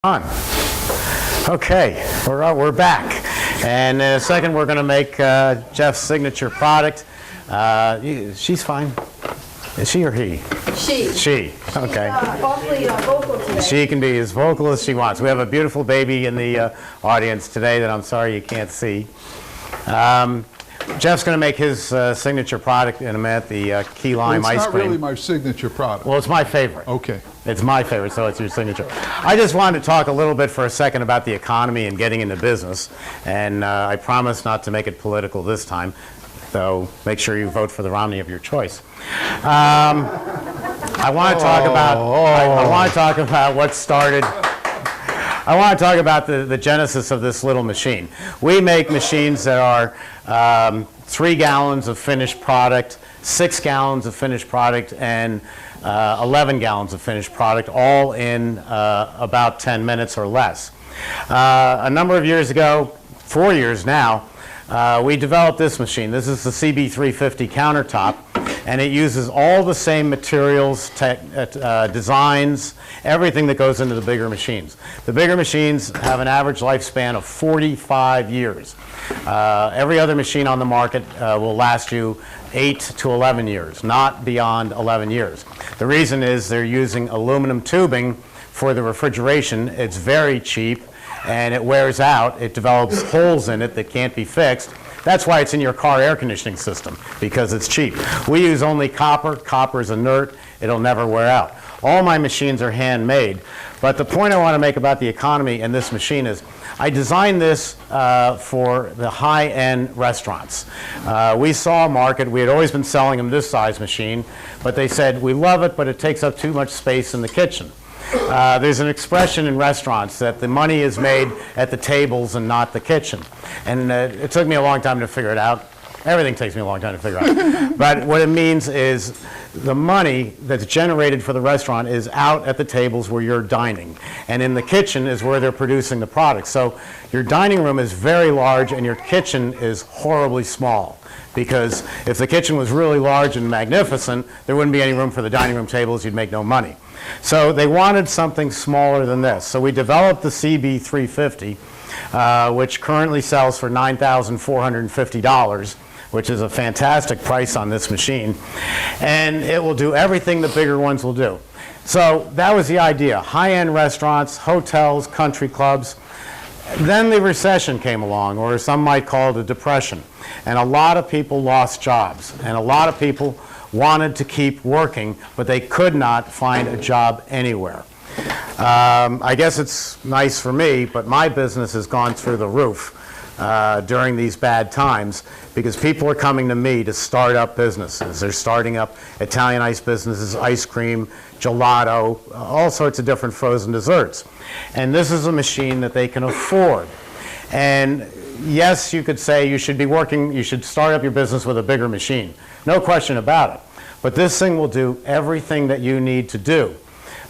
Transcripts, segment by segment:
On. Okay, we're back, and in a second we're going to make Jeff's signature product. She's fine. Is she or he? She. She. Okay. Awfully vocal today. She can be as vocal as she wants. We have a beautiful baby in the audience today that I'm sorry you can't see. Jeff's going to make his signature product in a minute, the key lime ice cream. It's not really my signature product. Well, it's my favorite. Okay. It's my favorite, so it's your signature. I just wanted to talk a little bit for a second about the economy and getting into business, and I promise not to make it political this time, so make sure you vote for the Romney of your choice. I want to talk about. I want to talk about what started. I want to talk about the genesis of this little machine. We make machines that are 3 gallons of finished product, 6 gallons of finished product, and 11 gallons of finished product, all in about 10 minutes or less. A number of years ago, 4 years now, we developed this machine. This is the CB350 countertop, and it uses all the same materials, designs, everything that goes into the bigger machines. The bigger machines have an average lifespan of 45 years. Every other machine on the market will last you 8 to 11 years, not beyond 11 years. The reason is they're using aluminum tubing for the refrigeration. It's very cheap, and it wears out. It develops holes in it that can't be fixed. That's why it's in your car air conditioning system, because it's cheap. We use only copper. Copper is inert. It'll never wear out. All my machines are handmade. But the point I want to make about the economy and this machine is I designed this for the high-end restaurants. We saw a market. We had always been selling them this size machine, but they said, we love it, but it takes up too much space in the kitchen. There's an expression in restaurants that the money is made at the tables and not the kitchen. And it took me a long time to figure it out. Everything takes me a long time to figure out. But what it means is the money that's generated for the restaurant is out at the tables where you're dining. And in the kitchen is where they're producing the product. So your dining room is very large and your kitchen is horribly small. Because if the kitchen was really large and magnificent, there wouldn't be any room for the dining room tables. You'd make no money. So they wanted something smaller than this. So we developed the CB350, which currently sells for $9,450, which is a fantastic price on this machine. And it will do everything the bigger ones will do. So that was the idea. High-end restaurants, hotels, country clubs. Then the recession came along, or some might call it a depression. And a lot of people lost jobs. And a lot of people wanted to keep working, but they could not find a job anywhere. I guess it's nice for me, but my business has gone through the roof during these bad times because people are coming to me to start up businesses. They're starting up Italian ice businesses, ice cream, gelato, all sorts of different frozen desserts. And this is a machine that they can afford. And yes, you could say you should start up your business with a bigger machine. No question about it. But this thing will do everything that you need to do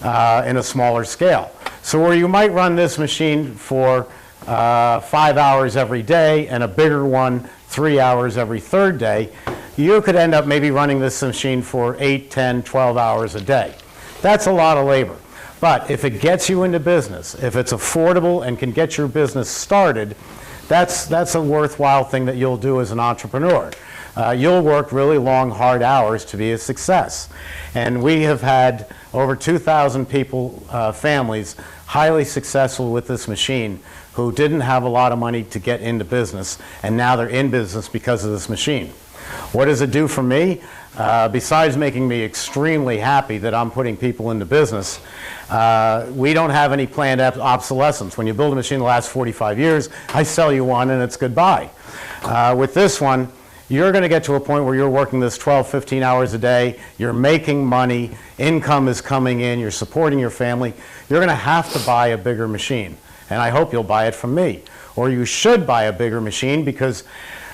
in a smaller scale. So where you might run this machine for 5 hours every day and a bigger one 3 hours every third day, you could end up maybe running this machine for 8, 10, 12 hours a day. That's a lot of labor. But if it gets you into business, if it's affordable and can get your business started, that's a worthwhile thing that you'll do as an entrepreneur. You'll work really long, hard hours to be a success. And we have had over 2,000 people, families, highly successful with this machine who didn't have a lot of money to get into business, and now they're in business because of this machine. What does it do for me? Besides making me extremely happy that I'm putting people into business, we don't have any planned obsolescence. When you build a machine that lasts 45 years, I sell you one and it's goodbye. With this one, you're going to get to a point where you're working this 12, 15 hours a day, you're making money, income is coming in, you're supporting your family. You're going to have to buy a bigger machine. And I hope you'll buy it from me. Or you should buy a bigger machine because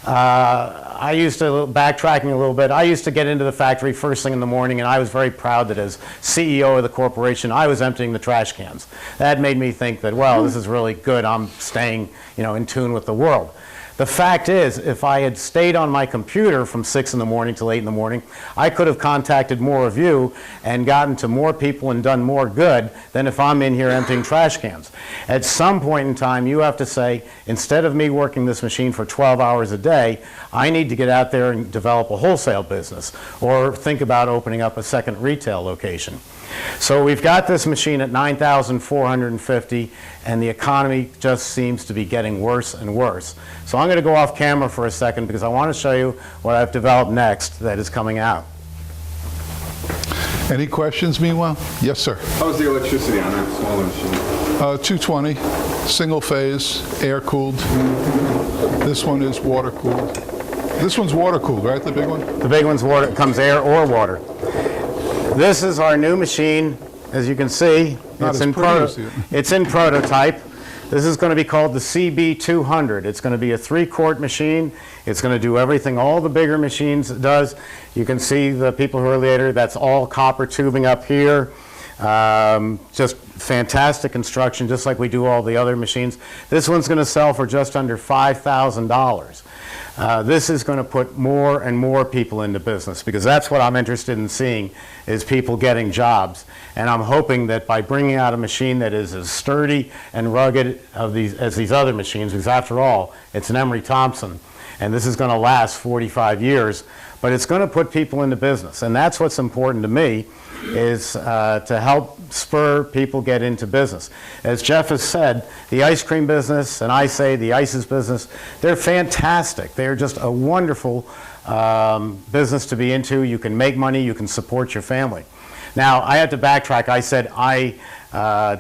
I used to, backtracking a little bit, I used to get into the factory first thing in the morning, and I was very proud that as CEO of the corporation, I was emptying the trash cans. That made me think that, well, this is really good. I'm staying, in tune with the world. The fact is, if I had stayed on my computer from 6 in the morning till 8 in the morning, I could have contacted more of you and gotten to more people and done more good than if I'm in here emptying trash cans. At some point in time, you have to say, instead of me working this machine for 12 hours a day, I need to get out there and develop a wholesale business or think about opening up a second retail location. So we've got this machine at $9,450, and the economy just seems to be getting worse and worse. So I'm going to go off camera for a second because I want to show you what I've developed next that is coming out. Any questions meanwhile? Yes, sir. How's the electricity on that smaller machine? 220, single phase, air cooled. This one is water cooled. This one's water cooled, right, the big one? The big one's water, comes air or water. This is our new machine. As you can see, it's in prototype. This is going to be called the CB200. It's going to be a 3-quart machine. It's going to do everything all the bigger machines does. You can see the people who are later, that's all copper tubing up here. Just fantastic construction, just like we do all the other machines. This one's going to sell for just under $5,000. This is going to put more and more people into business because that's what I'm interested in seeing is people getting jobs. And I'm hoping that by bringing out a machine that is as sturdy and rugged as these other machines, because after all, it's an Emery Thompson, and this is going to last 45 years, but it's going to put people into business. And that's what's important to me, is to help spur people get into business. As Jeff has said, the ice cream business, and I say the ices business, they're fantastic. They're just a wonderful business to be into. You can make money, you can support your family. Now, I had to backtrack. I said I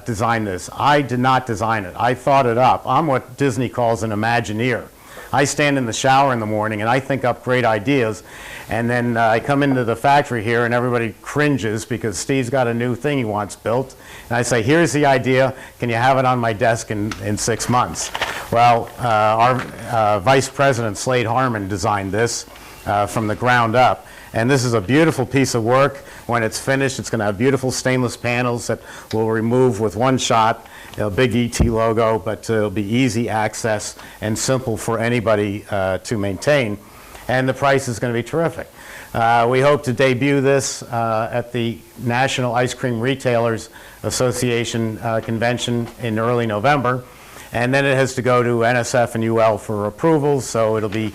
designed this. I did not design it. I thought it up. I'm what Disney calls an Imagineer. I stand in the shower in the morning and I think up great ideas, and then I come into the factory here and everybody cringes because Steve's got a new thing he wants built, and I say, here's the idea, can you have it on my desk in 6 months? Well, our Vice President Slade Harmon designed this from the ground up, and this is a beautiful piece of work. When it's finished, it's going to have beautiful stainless panels that we'll remove with one shot. A big ET logo, but it'll be easy access and simple for anybody to maintain. And the price is going to be terrific. We hope to debut this at the National Ice Cream Retailers Association convention in early November. And then it has to go to NSF and UL for approval, so it'll be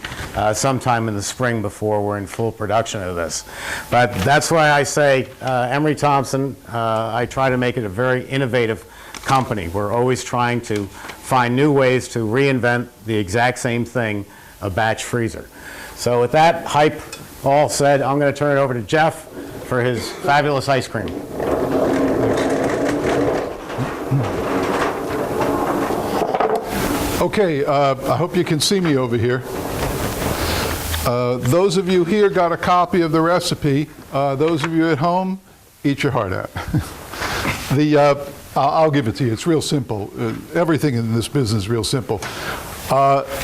sometime in the spring before we're in full production of this. But that's why I say Emery Thompson, I try to make it a very innovative company. We're always trying to find new ways to reinvent the exact same thing, a batch freezer. So with that hype all said, I'm going to turn it over to Jeff for his fabulous ice cream. Okay, I hope you can see me over here. Those of you here got a copy of the recipe. Those of you at home, eat your heart out. I'll give it to you. It's real simple. Everything in this business is real simple.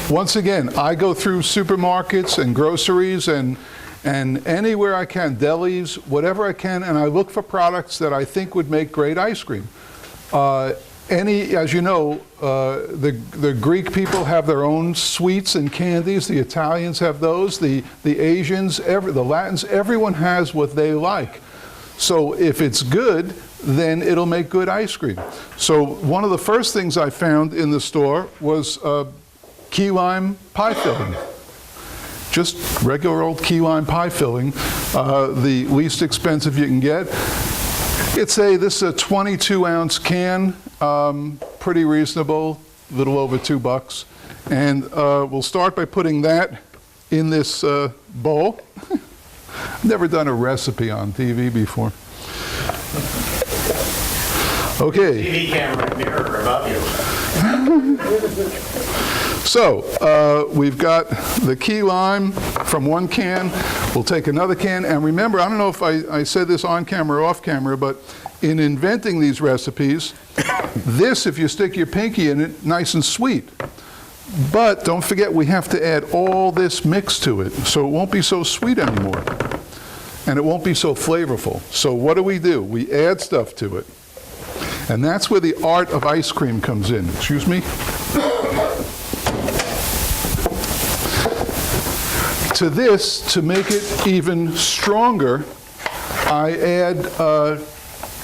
Once again, I go through supermarkets and groceries and anywhere I can, delis, whatever I can, and I look for products that I think would make great ice cream. As you know, the Greek people have their own sweets and candies. The Italians have those. The Asians, the Latins, everyone has what they like. So if it's good, then it'll make good ice cream. So one of the first things I found in the store was key lime pie filling. Just regular old key lime pie filling, the least expensive you can get. This is a 22-ounce can, pretty reasonable, a little over $2. And we'll start by putting that in this bowl. Never done a recipe on TV before. Okay. TV camera mirror above you. So we've got the key lime from one can. We'll take another can. And remember, I don't know if I said this on camera or off camera, but in inventing these recipes, this, if you stick your pinky in it, nice and sweet. But don't forget, we have to add all this mix to it, so it won't be so sweet anymore. And it won't be so flavorful. So what do? We add stuff to it. And that's where the art of ice cream comes in. Excuse me? to this, to make it even stronger, I add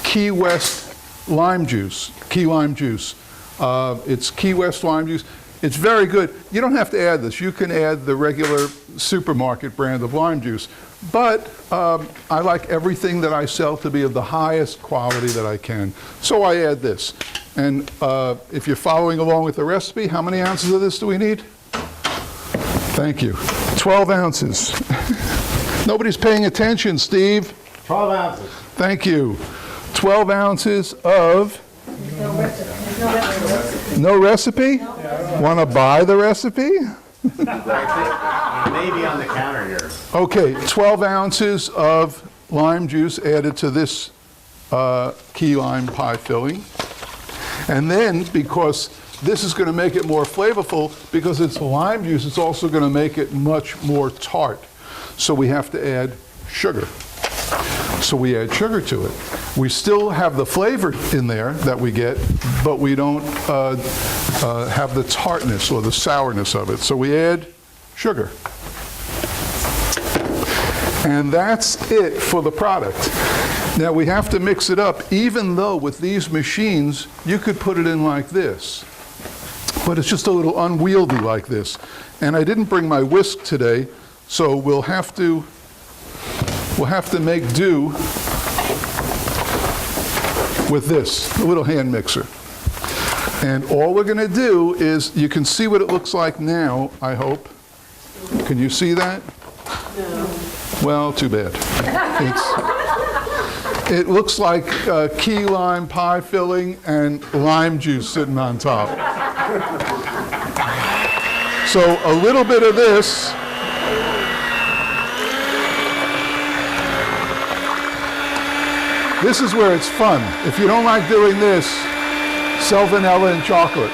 Key West lime juice, key lime juice. It's Key West lime juice. It's very good. You don't have to add this. You can add the regular supermarket brand of lime juice. But I like everything that I sell to be of the highest quality that I can. So I add this. And if you're following along with the recipe, how many ounces of this do we need? Thank you. 12 ounces. Nobody's paying attention, Steve. 12 ounces. Thank you. 12 ounces of... No recipe? Want to buy the recipe? Maybe on the counter here. Okay, 12 ounces of lime juice added to this key lime pie filling. And then, because this is going to make it more flavorful, because it's lime juice, it's also going to make it much more tart. So we have to add sugar. So we add sugar to it. We still have the flavor in there that we get, but we don't have the tartness or the sourness of it. So we add sugar. And that's it for the product. Now we have to mix it up, even though with these machines, you could put it in like this. But it's just a little unwieldy like this. And I didn't bring my whisk today, so we'll have to make do with this, a little hand mixer. And all we're going to do is, you can see what it looks like now, I hope. Can you see that? No. Well, too bad. It looks like key lime pie filling and lime juice sitting on top. So a little bit of this. This is where it's fun. If you don't like doing this, sell vanilla and chocolate.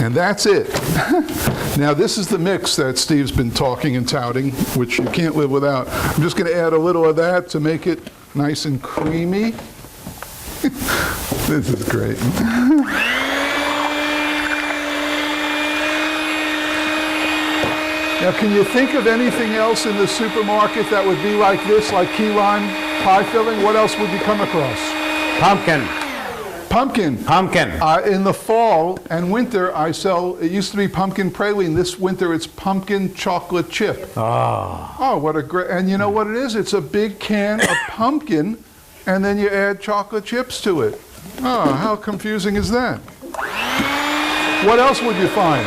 And that's it. Now this is the mix that Steve's been talking and touting, which you can't live without. I'm just going to add a little of that to make it nice and creamy. This is great. Now, can you think of anything else in the supermarket that would be like this, like key lime pie filling? What else would you come across? Pumpkin. Pumpkin. Pumpkin. In the fall and winter, I sell, it used to be pumpkin praline. This winter, it's pumpkin chocolate chip. Oh. Oh, what a great, and you know what it is? It's a big can of pumpkin, and then you add chocolate chips to it. Oh, how confusing is that? What else would you find?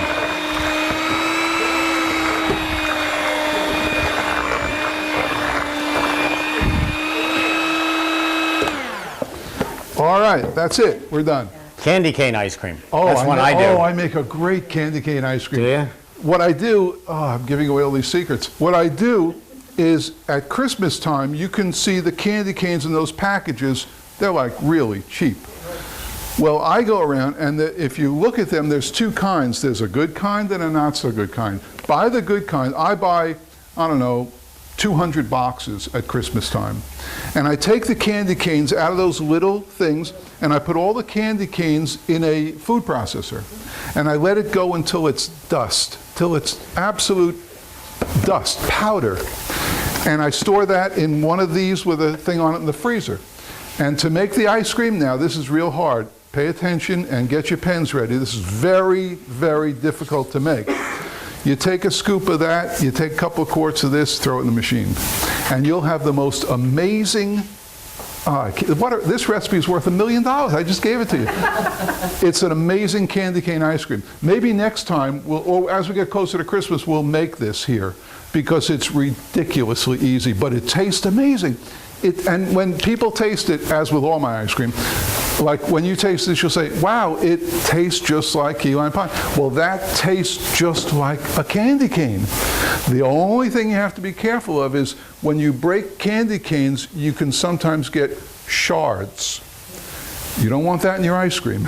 All right, that's it. We're done. Candy cane ice cream. Oh, that's what I do. Oh, I make a great candy cane ice cream. Do you? What I do, I'm giving away all these secrets. What I do is at Christmas time, you can see the candy canes in those packages. They're like really cheap. Well, I go around, and if you look at them, there's two kinds. There's a good kind and a not so good kind. Buy the good kind. I buy, I don't know, 200 boxes at Christmas time. And I take the candy canes out of those little things, and I put all the candy canes in a food processor. And I let it go until it's dust, till it's absolute dust, powder. And I store that in one of these with a thing on it in the freezer. And to make the ice cream now, this is real hard. Pay attention and get your pens ready. This is very, very difficult to make. You take a scoop of that, you take a couple of quarts of this, throw it in the machine. And you'll have the most amazing, this recipe is worth $1 million. I just gave it to you. It's an amazing candy cane ice cream. Maybe next time, or as we get closer to Christmas, we'll make this here because it's ridiculously easy, but it tastes amazing. And when people taste it, as with all my ice cream, like when you taste this, you'll say, wow, it tastes just like key lime pie. Well, that tastes just like a candy cane. The only thing you have to be careful of is when you break candy canes, you can sometimes get shards. You don't want that in your ice cream.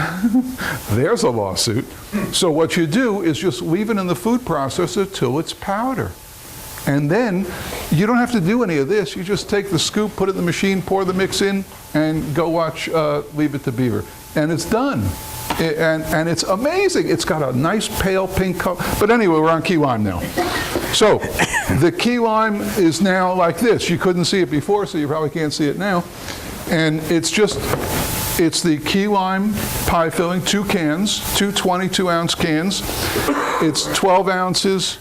There's a lawsuit. So what you do is just leave it in the food processor till it's powder. And then you don't have to do any of this. You just take the scoop, put it in the machine, pour the mix in, and go watch Leave It to Beaver. And it's done. And it's amazing. It's got a nice pale pink color. But anyway, we're on key lime now. So the key lime is now like this. You couldn't see it before, so you probably can't see it now. And it's the key lime pie filling, 2 cans, 2 22-ounce cans. It's 12 ounces,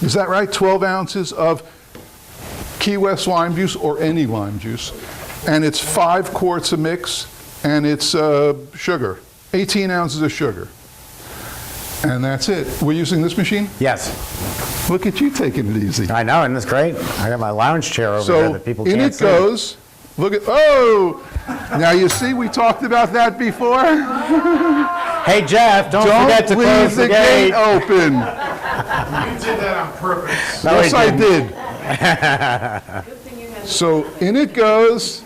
is that right? 12 ounces of Key West lime juice or any lime juice. And it's 5 quarts of mix, and it's sugar, 18 ounces of sugar. And that's it. We're using this machine? Yes. Look at you taking it easy. I know, and it's great. I got my lounge chair over there that people can't see. So in it goes. Look at, oh! Now you see, we talked about that before. Hey, Jeff, don't forget to close the gate. Open. You did that on purpose. No, Yes, I did. Good thing you had So in it goes.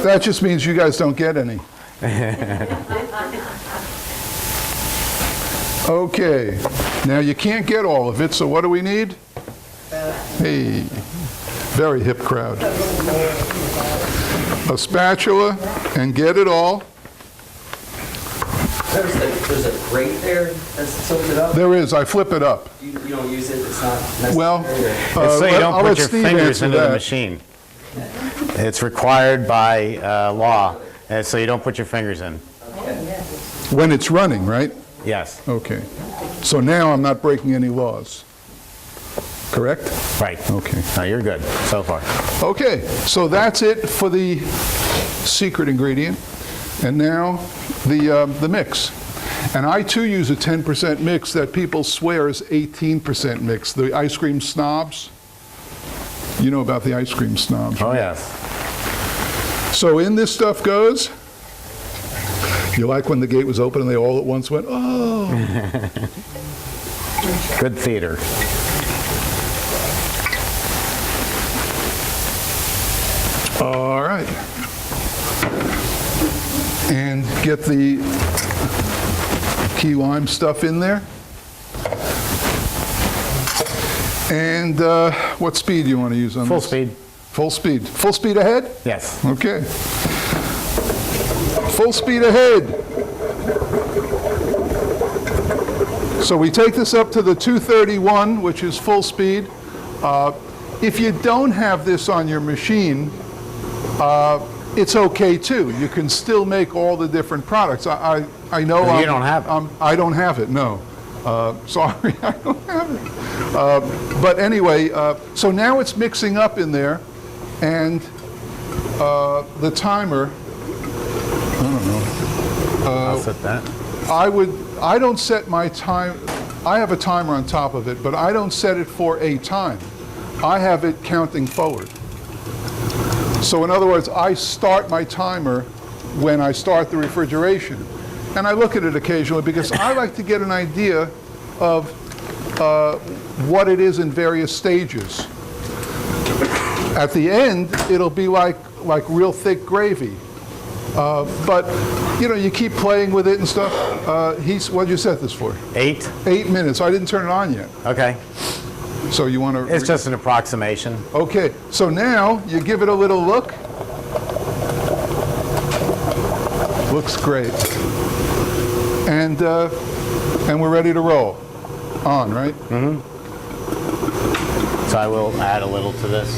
That just means you guys don't get any. Okay. Now you can't get all of it, so what do we need? Hey, very hip crowd. A spatula and get it all. There's a grate there that soaks it up? There is. I flip it up. You don't use it, it's not necessary? Well, It's so you don't I'll put let your Steve fingers answer into the that. machine. It's required by law, and so you don't put your fingers in. When it's running, right? Yes, Okay. So now I'm not breaking any laws. Correct? right. Okay. No, you're good so far. Okay, so that's it for the secret ingredient. And now the mix. And I too use a 10% mix that people swear is 18% mix. The ice cream snobs. You know about the ice cream snobs. Oh, yes. So in this stuff goes. You like when the gate was open and they all at once went, oh. Good theater. All right. And get the key lime stuff in there. And what speed do you want to use on Full this? speed. Full speed. Full speed ahead? Yes. Okay. Full speed ahead. So we take this up to the 231, which is full speed. If you don't have this on your machine, it's okay too. You can still make all the different products. I know You don't have it. I don't have it, no. Sorry, I don't have it. But anyway, so now it's mixing up in there, and the timer, I don't know. I'll set that. I don't set my time, I have a timer on top of it, but I don't set it for a time. I have it counting forward. So in other words, I start my timer when I start the refrigeration. And I look at it occasionally because I like to get an idea of what it is in various stages. At the end, it'll be like real thick gravy. But, you know, you keep playing with it and stuff. What did you set this for? 8? 8 minutes. I didn't turn it on yet. Okay. So you want to... It's just an approximation. Okay. So now you give it a little look. Looks great. And we're ready to roll. On, right? Mm-hmm. So I will add a little to this.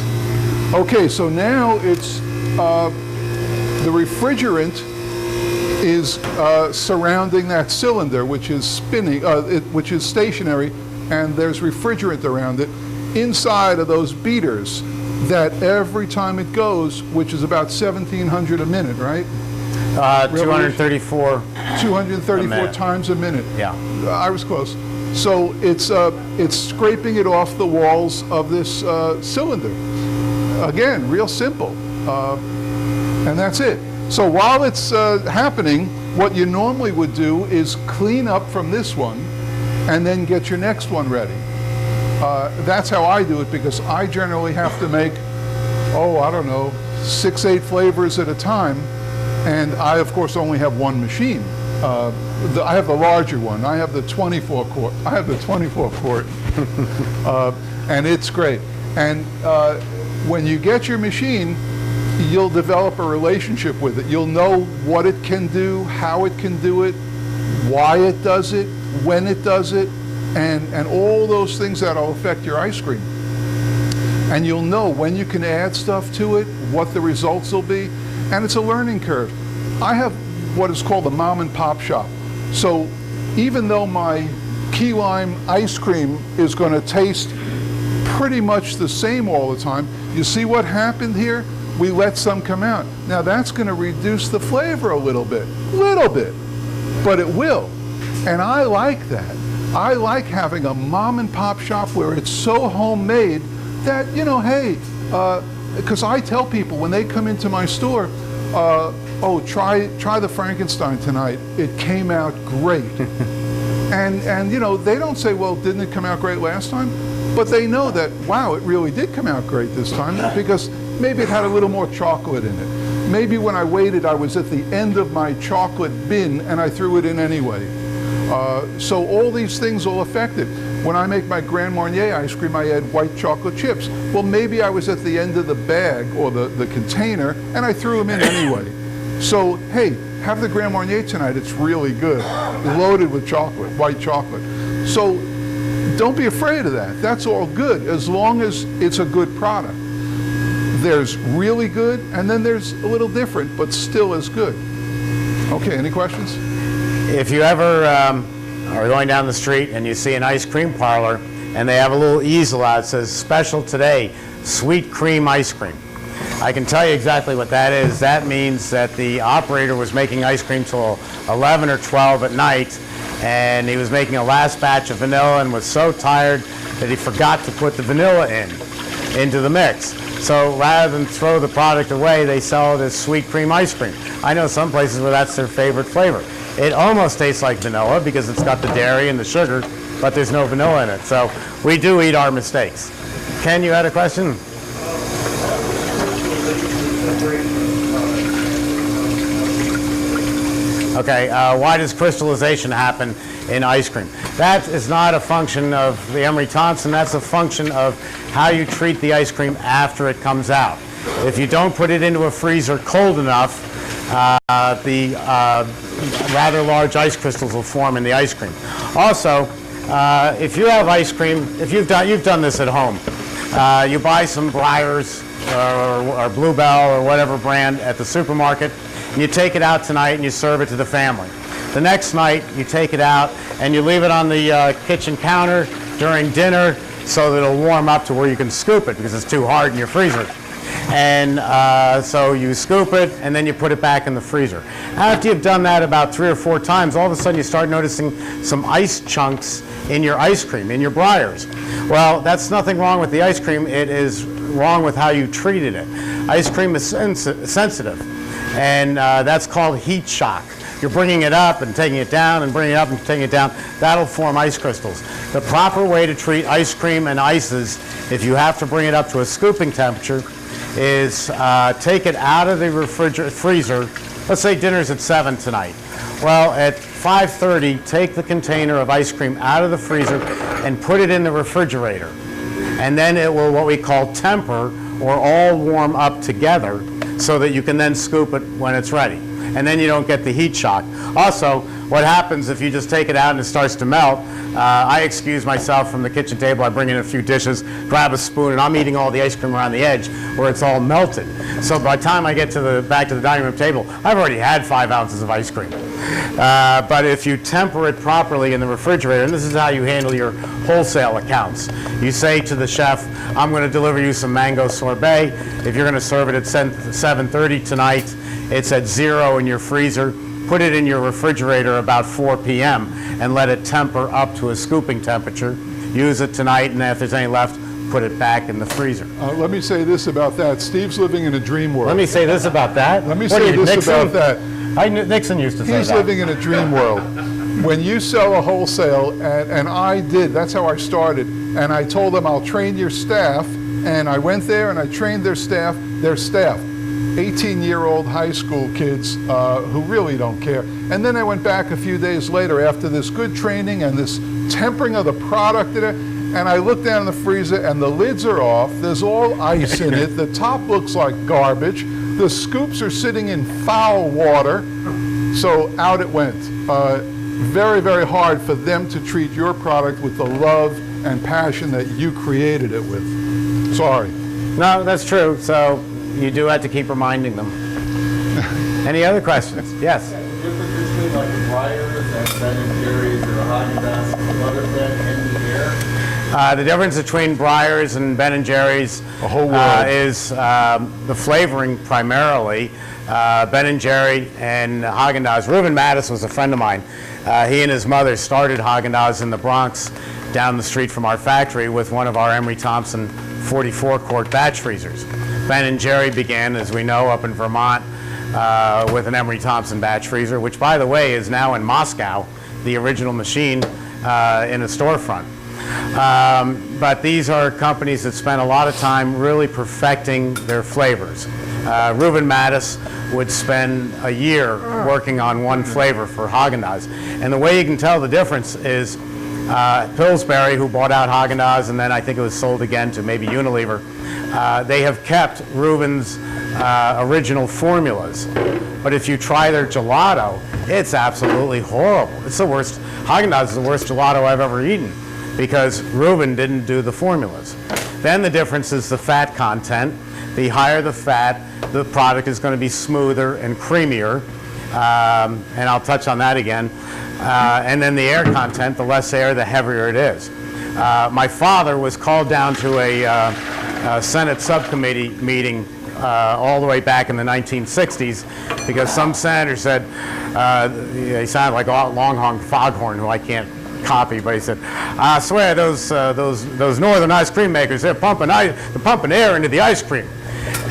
Okay, so now it's the refrigerant is surrounding that cylinder, which is spinning, which is stationary, and there's refrigerant around it inside of those beaters that every time it goes, which is about 1,700 a minute, right? 234. 234 times a minute. Yeah. I was close. So it's scraping it off the walls of this cylinder. Again, real simple. And that's it. So while it's happening, what you normally would do is clean up from this one and then get your next one ready. That's how I do it, because I generally have to make, I don't know, 6, 8 flavors at a time. And I, of course, only have one machine. I have the larger one. I have the 24 quart. And it's great. And when you get your machine, you'll develop a relationship with it. You'll know what it can do, how it can do it, why it does it, when it does it, and all those things that'll affect your ice cream. And you'll know when you can add stuff to it, what the results will be, and it's a learning curve. I have what is called a mom and pop shop. So even though my key lime ice cream is going to taste pretty much the same all the time, you see what happened here? We let some come out. Now that's going to reduce the flavor a little bit, but it will. And I like that. I like having a mom and pop shop where it's so homemade that, you know, hey, because I tell people when they come into my store, oh, try the Frankenstein tonight. It came out great. and you know, they don't say, well, didn't it come out great last time? But they know that, wow, it really did come out great this time because maybe it had a little more chocolate in it. Maybe when I waited, I was at the end of my chocolate bin and I threw it in anyway. So all these things will affect it. When I make my Grand Marnier ice cream, I add white chocolate chips. Well, maybe I was at the end of the bag or the container and I threw them in anyway. So, hey, have the Grand Marnier tonight. It's really good. Loaded with chocolate, white chocolate. So don't be afraid of that. That's all good as long as it's a good product. There's really good and then there's a little different, but still as good. Okay, any questions? If you ever are going down the street and you see an ice cream parlor and they have a little easel out that says special today, sweet cream ice cream. I can tell you exactly what that is. That means that the operator was making ice cream till 11 or 12 at night and he was making a last batch of vanilla and was so tired that he forgot to put the vanilla into the mix. So rather than throw the product away, they sell it as sweet cream ice cream. I know some places where that's their favorite flavor. It almost tastes like vanilla because it's got the dairy and the sugar, but there's no vanilla in it. So we do eat our mistakes. Ken, you had a question? Okay, why does crystallization happen in ice cream? That is not a function of the Emery Thompson, that's a function of how you treat the ice cream after it comes out. If you don't put it into a freezer cold enough, the rather large ice crystals will form in the ice cream. Also, if you have ice cream, if you've done this at home, you buy some Breyers or Bluebell or whatever brand at the supermarket, and you take it out tonight and you serve it to the family. The next night, you take it out and you leave it on the kitchen counter during dinner so that it'll warm up to where you can scoop it because it's too hard in your freezer. And so you scoop it and then you put it back in the freezer. After you've done that about 3 or 4 times, all of a sudden you start noticing some ice chunks in your ice cream, in your Breyers. Well, that's nothing wrong with the ice cream. It is wrong with how you treated it. Ice cream is sensitive, and that's called heat shock. You're bringing it up and taking it down and bringing it up and taking it down. That'll form ice crystals. The proper way to treat ice cream and ices, if you have to bring it up to a scooping temperature, is take it out of the freezer. Let's say dinner's at 7 tonight. Well, at 5:30, take the container of ice cream out of the freezer and put it in the refrigerator. And then it will, what we call temper, or all warm up together so that you can then scoop it when it's ready. And then you don't get the heat shock. Also, what happens if you just take it out and it starts to melt, I excuse myself from the kitchen table, I bring in a few dishes, grab a spoon, and I'm eating all the ice cream around the edge where it's all melted. So by the time I get to back to the dining room table, I've already had 5 ounces of ice cream. But if you temper it properly in the refrigerator, and this is how you handle your wholesale accounts, you say to the chef, I'm going to deliver you some mango sorbet. If you're going to serve it at 7:30 tonight, it's at 0 in your freezer. Put it in your refrigerator about 4 p.m. and let it temper up to a scooping temperature. Use it tonight, and if there's any left, put it back in the freezer. Let me say this about that. Steve's living in a dream world. Let me say this about that. Let me say this about that. Nixon used to say that. He's living in a dream world. When you sell a wholesale, and I did, that's how I started, and I told them I'll train your staff, and I went there and I trained their staff. 18-year-old high school kids who really don't care. And then I went back a few days later after this good training and this tempering of the product, and I look down in the freezer, and the lids are off. There's all ice in it. The top looks like garbage. The scoops are sitting in foul water. So out it went. Very, very hard for them to treat your product with the love and passion that you created it with. Sorry. No, that's true. So you do have to keep reminding them. Any other questions? Yes. The difference between like the Breyers and Ben and Jerry's or Haagen-Dazs and Butterfed and the air? The difference between Breyers and Ben & Jerry's is the flavoring primarily. Ben & Jerry and Haagen-Dazs. Reuben Mattis was a friend of mine. He and his mother started Haagen-Dazs in the Bronx down the street from our factory with one of our Emery Thompson 44-quart batch freezers. Ben & Jerry began, as we know, up in Vermont with an Emery Thompson batch freezer, which, by the way, is now in Moscow, the original machine in a storefront. But these are companies that spend a lot of time really perfecting their flavors. Reuben Mattis would spend a year working on one flavor for Haagen-Dazs. And the way you can tell the difference is Pillsbury, who bought out Haagen-Dazs, and then I think it was sold again to maybe Unilever, they have kept Reuben's original formulas. But if you try their gelato, it's absolutely horrible. It's the worst. Haagen-Dazs is the worst gelato I've ever eaten because Reuben didn't do the formulas. Then the difference is the fat content. The higher the fat, the product is going to be smoother and creamier. And I'll touch on that again. And then the air content, the less air, the heavier it is. My father was called down to a Senate subcommittee meeting all the way back in the 1960s because some senator said, he sounded like a Longhorn Foghorn, who I can't copy, but he said, I swear those northern ice cream makers, they're pumping air into the ice cream.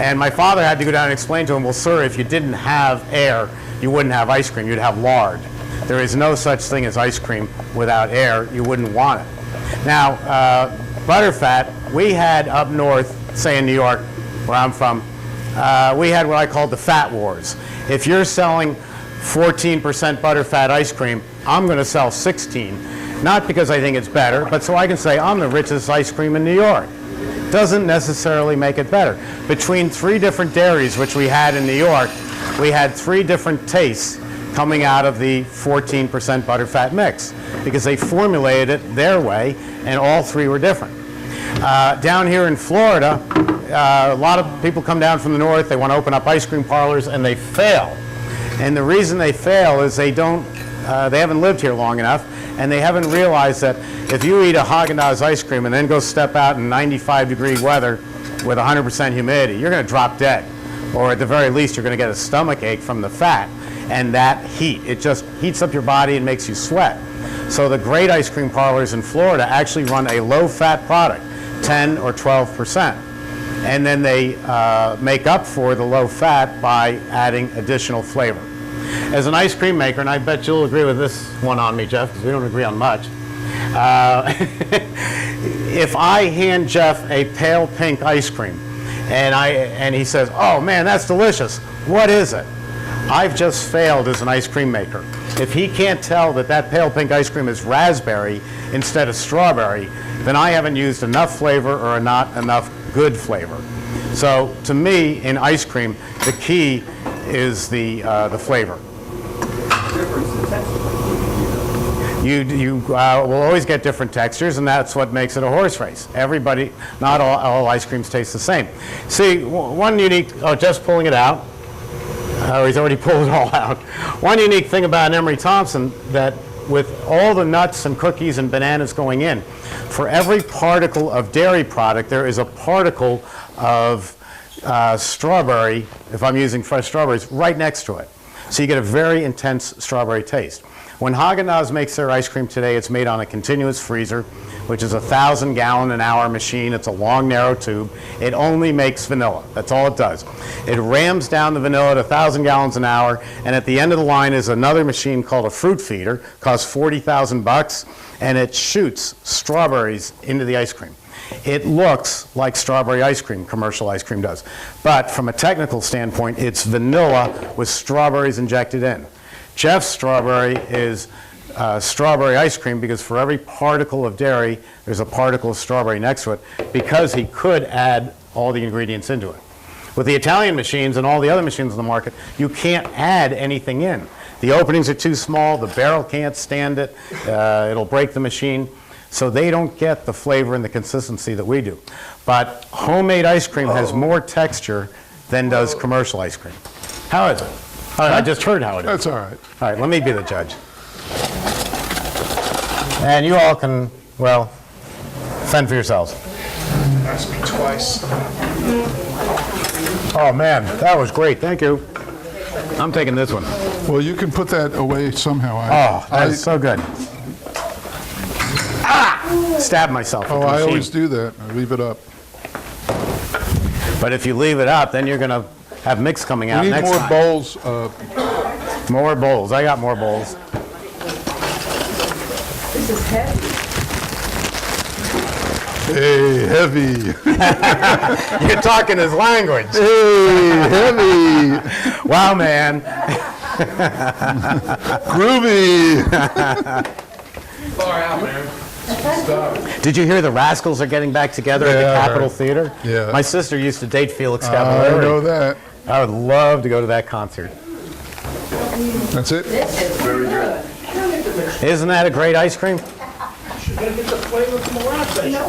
And my father had to go down and explain to him, well, sir, if you didn't have air, you wouldn't have ice cream, you'd have lard. There is no such thing as ice cream without air. You wouldn't want it. Now, butterfat, we had up north, say in New York, where I'm from, we had what I called the fat wars. If you're selling 14% butterfat ice cream, I'm going to sell 16. Not because I think it's better, but so I can say I'm the richest ice cream in New York. Doesn't necessarily make it better. Between 3 different dairies, which we had in New York, we had 3 different tastes coming out of the 14% butterfat mix because they formulated it their way, and all 3 were different. Down here in Florida, a lot of people come down from the north, they want to open up ice cream parlors, and they fail. And the reason they fail is they haven't lived here long enough, and they haven't realized that if you eat a Haagen-Dazs ice cream and then go step out in 95-degree weather with 100% humidity, you're going to drop dead. Or at the very least, you're going to get a stomach ache from the fat and that heat. It just heats up your body and makes you sweat. So the great ice cream parlors in Florida actually run a low-fat product, 10 or 12%. And then they make up for the low fat by adding additional flavor. As an ice cream maker, and I bet you'll agree with this one on me, Jeff, because we don't agree on much. If I hand Jeff a pale pink ice cream and he says, oh man, that's delicious, what is it? I've just failed as an ice cream maker. If he can't tell that that pale pink ice cream is raspberry instead of strawberry, then I haven't used enough flavor or not enough good flavor. So to me, in ice cream, the key is the flavor. You will always get different textures, and that's what makes it a horse race. Everybody, not all ice creams taste the same. See, one unique, Jeff's pulling it out. He's already pulled it all out. One unique thing about Emery Thompson, that with all the nuts and cookies and bananas going in, for every particle of dairy product, there is a particle of strawberry, if I'm using fresh strawberries, right next to it. So you get a very intense strawberry taste. When Haagen-Dazs makes their ice cream today, it's made on a continuous freezer, which is a 1,000-gallon-an-hour machine. It's a long, narrow tube. It only makes vanilla. That's all it does. It rams down the vanilla at 1,000 gallons an hour, and at the end of the line is another machine called a fruit feeder. Costs $40,000, and it shoots strawberries into the ice cream. It looks like strawberry ice cream, commercial ice cream does. But from a technical standpoint, it's vanilla with strawberries injected in. Jeff's strawberry is strawberry ice cream because for every particle of dairy, there's a particle of strawberry next to it because he could add all the ingredients into it. With the Italian machines and all the other machines on the market, you can't add anything in. The openings are too small, the barrel can't stand it, it'll break the machine, so they don't get the flavor and the consistency that we do. But homemade ice cream has more texture than does commercial ice cream. How is it? I just heard how it is. That's all right. All right, let me be the judge. And you all can, well, fend for yourselves. Ask me twice. Oh, man, that was great. Thank you. I'm taking this one. Well, you can put that away somehow. Oh, that's so good. Ah! Stabbed myself with Oh, the I machine. always do that. I leave it up. But if you leave it up, then you're going to have mix coming out We need next more time. bowls. More bowls. I got more bowls. This is heavy. Hey, heavy. You're talking his language. Hey, heavy. Wow, man. Groovy. Far out, man. Did you hear the Rascals are getting back together at Yeah, the I Capitol heard. Theater? Yeah. My sister used to date Felix I Cavallari. know that. I would love to go to that concert. That's it? Very good. Isn't that a great ice cream? You're gonna get the flavor from the last station.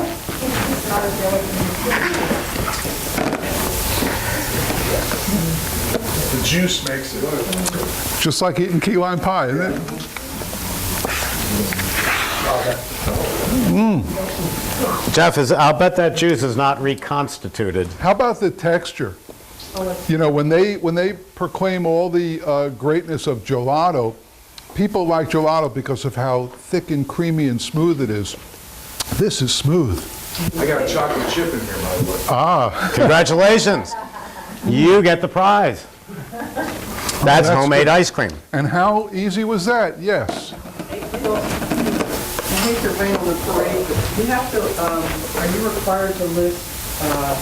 The juice makes it. Just like eating key lime pie, isn't it? Jeff, I'll bet that juice is not reconstituted. How about the texture? You know, when they proclaim all the greatness of gelato, people like gelato because of how thick and creamy and smooth it is. This is smooth. I got a chocolate chip in here, by the way. Ah, Congratulations. You get the prize. That's homemade good. ice cream. and how easy was that? Yes. I hate to rain on the parade, but you have to, are you required to list,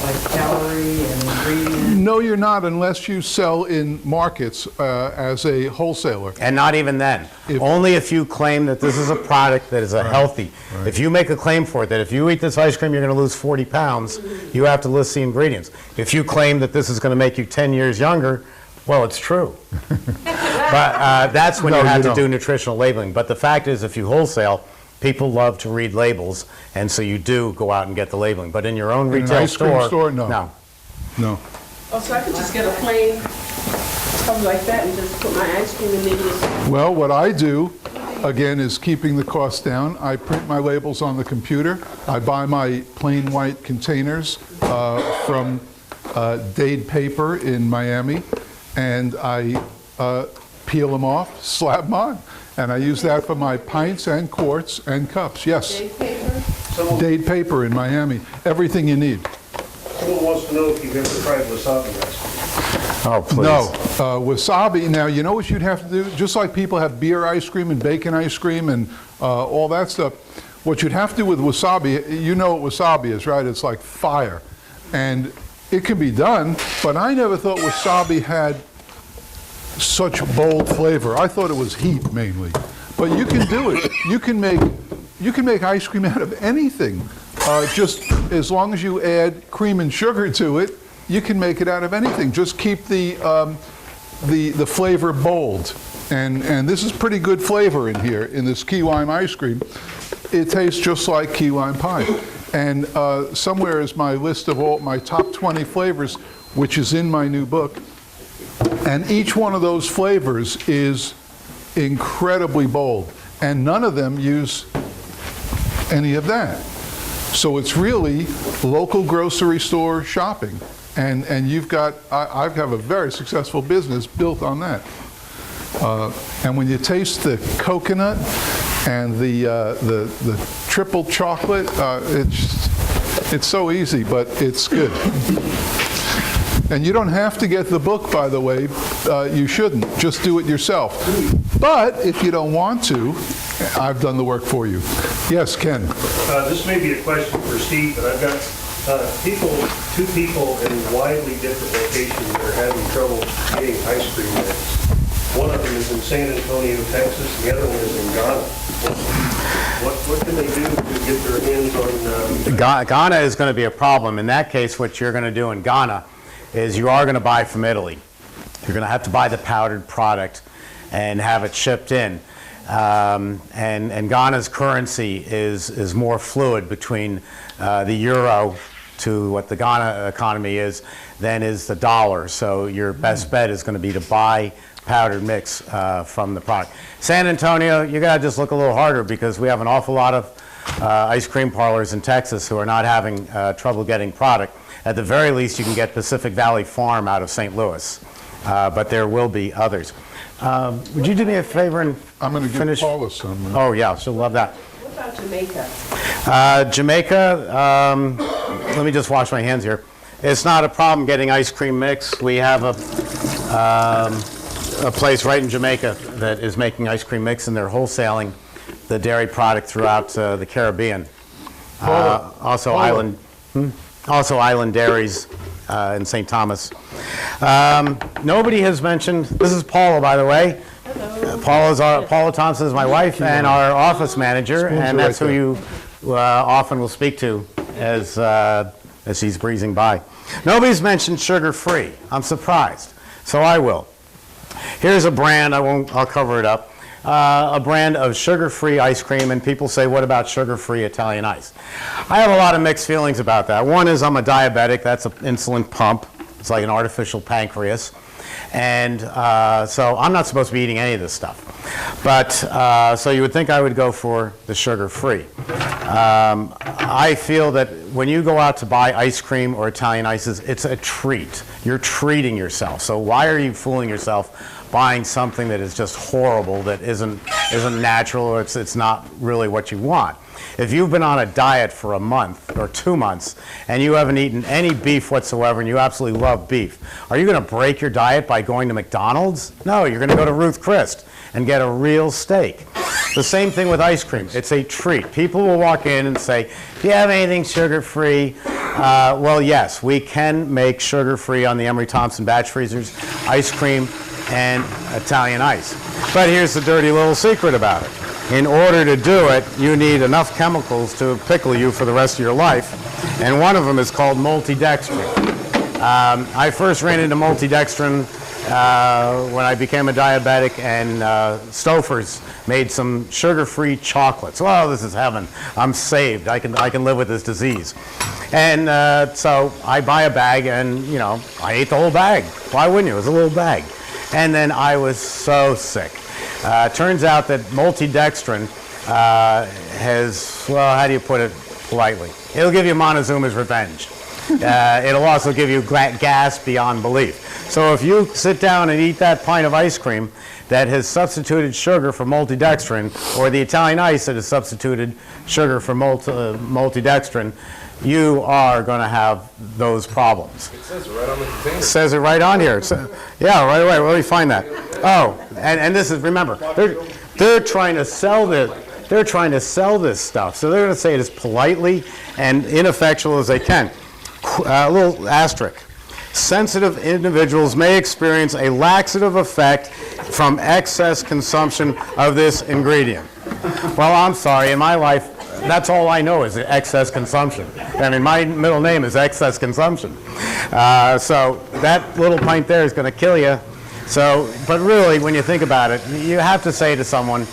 like calorie and ingredient? No, you're not unless you sell in markets as a wholesaler. And not even then. Only if you claim that this is a product that is a healthy. If you make a claim for it, that if you eat this ice cream, you're going to lose 40 pounds, you have to list the ingredients. If you claim that this is going to make you 10 years younger, well, it's true. But that's when No, you have you to do don't. nutritional labeling. But the fact is, if you wholesale, people love to read labels, and so you do go out and get the labeling. But in your own an retail ice cream store, no. No. No. Oh, so I could just get a plain cup like that and just put my ice cream in there and just... Well, what I do, again, is keeping the cost down. I print my labels on the computer. I buy my plain white containers from Dade Paper in Miami, and I peel them off, slap them on. And I use that for my pints and quarts and cups. Yes. Dade Paper in Miami. Everything you need. Someone wants to know if you've ever tried wasabi ice cream. Oh, please. No. Wasabi, now, you know what you'd have to do? Just like people have beer ice cream and bacon ice cream and all that stuff, what you'd have to do with wasabi, you know what wasabi is, right? It's like fire. And it can be done, but I never thought wasabi had such bold flavor. I thought it was heat mainly. But you can do it. You can make ice cream out of anything. Just as long as you add cream and sugar to it, you can make it out of anything. Just keep the flavor bold. And this is pretty good flavor in here, in this key lime ice cream. It tastes just like key lime pie. And somewhere is my list of all my top 20 flavors, which is in my new book. And each one of those flavors is incredibly bold. And none of them use any of that. So it's really local grocery store shopping. And you've got, I have a very successful business built on that. And when you taste the coconut and the triple chocolate, it's so easy, but it's good. And you don't have to get the book, by the way. You shouldn't. Just do it yourself. But if you don't want to, I've done the work for you. Yes, Ken. This may be a question for Steve, but I've got two people in widely different locations that are having trouble getting ice cream mix. One of them is in San Antonio, Texas, the other one is in Ghana. What can they do to get their hands on? Ghana is going to be a problem. In that case, what you're going to do in Ghana is you are going to buy from Italy. You're going to have to buy the powdered product and have it shipped in. And Ghana's currency is more fluid between the euro to what the Ghana economy is than is the dollar. So your best bet is going to be to buy powdered mix from the product. San Antonio, you got to just look a little harder because we have an awful lot of ice cream parlors in Texas who are not having trouble getting product. At the very least, you can get Pacific Valley Farm out of St. Louis, but there will be others. Would you do me a favor and I'm going to give finish? Paula some. Oh yeah, she'll love that. What about Jamaica? Jamaica, let me just wash my hands here. It's not a problem getting ice cream mix. We have a place right in Jamaica that is making ice cream mix, and they're wholesaling the dairy product throughout the Caribbean. Also Island Dairies in St. Thomas. Nobody has mentioned, this is Paula, by the way. Paula Thompson is my wife and our office manager, and that's who you often will speak to as she's breezing by. Nobody's mentioned sugar-free. I'm surprised, so I will. Here's a brand, I'll cover it up. A brand of sugar-free ice cream, and people say, what about sugar-free Italian ice? I have a lot of mixed feelings about that. One is I'm a diabetic, that's an insulin pump. It's like an artificial pancreas. And so I'm not supposed to be eating any of this stuff. But, so you would think I would go for the sugar-free. I feel that when you go out to buy ice cream or Italian ices, it's a treat. You're treating yourself. So why are you fooling yourself buying something that is just horrible, that isn't natural, or it's not really what you want? If you've been on a diet for a month or 2 months and you haven't eaten any beef whatsoever and you absolutely love beef, are you going to break your diet by going to McDonald's? No, you're going to go to Ruth Chris and get a real steak. The same thing with ice cream. It's a treat. People will walk in and say, do you have anything sugar-free? Well, yes, we can make sugar-free on the Emery Thompson batch freezers, ice cream and Italian ice. But here's the dirty little secret about it. In order to do it, you need enough chemicals to pickle you for the rest of your life, and one of them is called multidextrin. I first ran into multidextrin when I became a diabetic, and Stouffer's made some sugar-free chocolates. Oh, this is heaven. I'm saved. I can live with this disease. And so I buy a bag, and I ate the whole bag. Why wouldn't you? It was a little bag. And then I was so sick. Turns out that multidextrin has, well, how do you put it politely? It'll give you Montezuma's revenge. It'll also give you gas beyond belief. So if you sit down and eat that pint of ice cream that has substituted sugar for multidextrin, or the Italian ice that has substituted sugar for multidextrin, you are going to have those problems. It says it right on the container. It says it right on here. Yeah, right away. Where do we find that? Oh, and this is, remember, they're trying to sell this. They're trying to sell this stuff, so they're going to say it as politely and ineffectual as they can. A little asterisk. Sensitive individuals may experience a laxative effect from excess consumption of this ingredient. Well, I'm sorry. In my life, that's all I know is excess consumption. I mean, my middle name is excess consumption. So that little pint there is going to kill you. So, but really, when you think about it, you have to say to someone,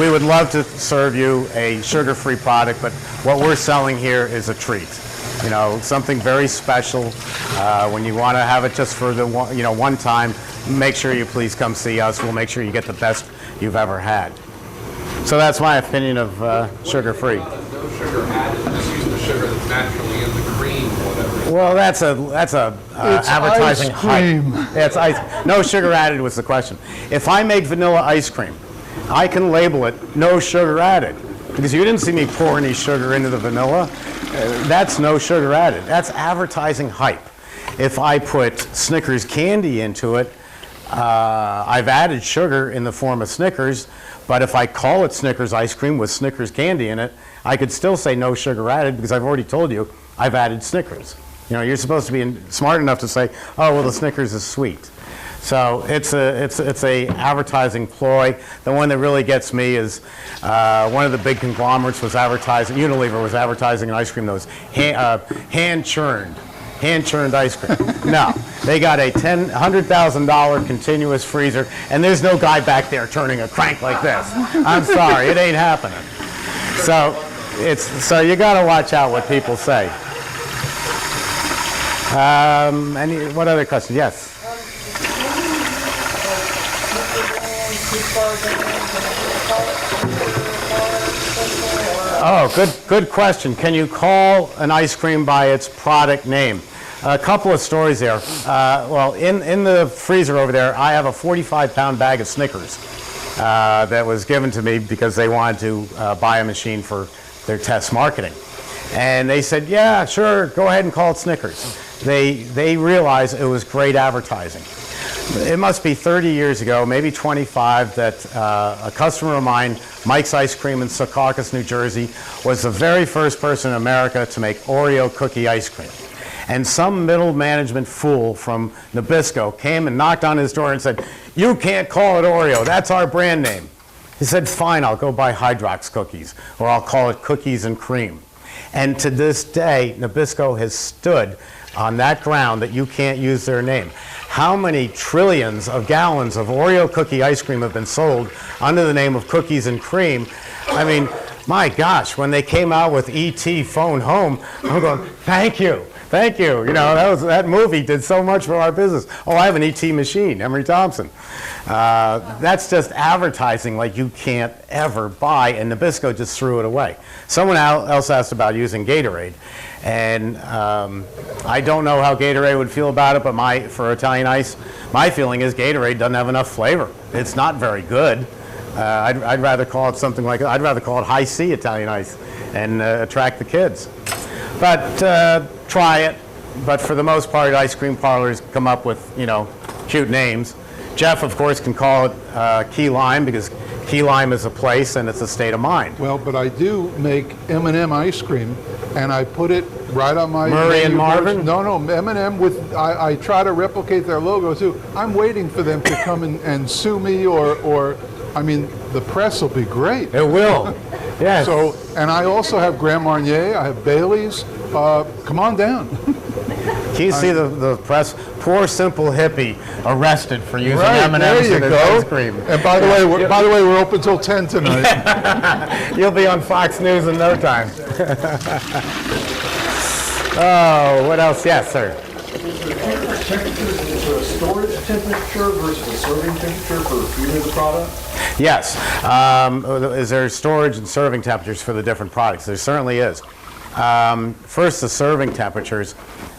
we would love to serve you a sugar-free product, but what we're selling here is a treat. Something very special. When you want to have it just for the one time, make sure you please come see us. We'll make sure you get the best you've ever had. So that's my opinion of sugar-free. No sugar added, just use the sugar that's naturally in the cream or whatever. Well, that's a advertising hype. It's ice. No sugar added was the question. If I make vanilla ice cream, I can label it no sugar added, because you didn't see me pour any sugar into the vanilla. That's no sugar added. That's advertising hype. If I put Snickers candy into it, I've added sugar in the form of Snickers, but if I call it Snickers ice cream with Snickers candy in it, I could still say no sugar added, because I've already told you I've added Snickers. You know, you're supposed to be smart enough to say, oh, well, the Snickers is sweet. So it's a advertising ploy. The one that really gets me is one of the big conglomerates was advertising, Unilever was advertising an ice cream that was hand-churned ice cream. No, they got a $100,000 continuous freezer, and there's no guy back there turning a crank like this. I'm sorry, it ain't happening. So you got to watch out what people say. What other questions? Yes. Oh, good question. Can you call an ice cream by its product name? A couple of stories there. Well, in the freezer over there, I have a 45-pound bag of Snickers that was given to me because they wanted to buy a machine for their test marketing. And they said, yeah, sure, go ahead and call it Snickers. They realized it was great advertising. It must be 30 years ago, maybe 25, that a customer of mine, Mike's Ice Cream in Secaucus, New Jersey, was the very first person in America to make Oreo cookie ice cream. And some middle management fool from Nabisco came and knocked on his door and said, you can't call it Oreo, that's our brand name. He said, fine, I'll go buy Hydrox cookies, or I'll call it cookies and cream. And to this day, Nabisco has stood on that ground that you can't use their name. How many trillions of gallons of Oreo cookie ice cream have been sold under the name of cookies and cream? I mean, my gosh, when they came out with E.T. Phone Home, I'm going, thank you. Thank you. You know, that movie did so much for our business. Oh, I have an E.T. machine, Emery Thompson. That's just advertising like you can't ever buy, and Nabisco just threw it away. Someone else asked about using Gatorade, and I don't know how Gatorade would feel about it, but for Italian Ice, my feeling is Gatorade doesn't have enough flavor. It's not very good. I'd rather call it something like, I'd rather call it High C Italian Ice and attract the kids. But try it. But for the most part, ice cream parlors come up with, you know, cute names. Jeff, of course, can call it Key Lime because Key Lime is a place and it's a state of mind. Well, but I do make M&M ice cream, and I put it right on my Murray and Marvin? No, M&M with, I try to replicate their logo too. I'm waiting for them to come and sue me or I mean, the press will be great. It will. Yes. So, and I also have Grand Marnier, I have Bailey's. Come on down. Can you see the press? Poor simple hippie arrested for using M&Ms there in you his go. ice cream. And by the way, we're open till 10 tonight. You'll be on Fox News in no time. Oh, what else? Yes, sir. Is there a storage temperature versus a serving temperature for either of the products? Yes. Is there storage and serving temperatures for the different products? There certainly is. First, the serving temperatures.